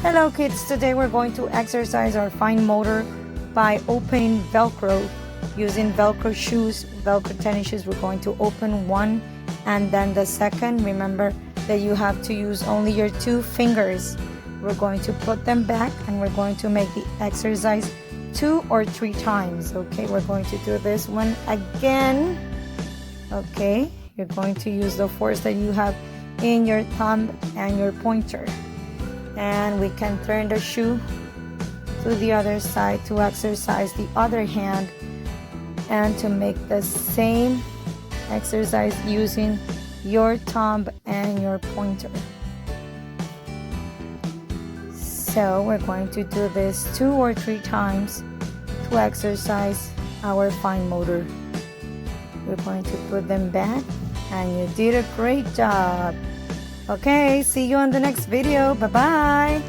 Hello kids, today we're going to exercise our fine motor by opening Velcro. Using Velcro shoes, Velcro tennis shoes, we're going to open one and then the second. Remember that you have to use only your 2 fingers. We're going to put them back and we're going to make the exercise 2 or 3 times. Okay, we're going to do this one again. Okay, you're going to use the force that you have in your thumb and your pointer. And we can turn the shoe to the other side to exercise the other hand and to make the same exercise using your thumb and your pointer. So we're going to do this 2 or 3 times to exercise our fine motor. We're going to put them back, and you did a great job. Okay, see you on the next video. Bye-bye.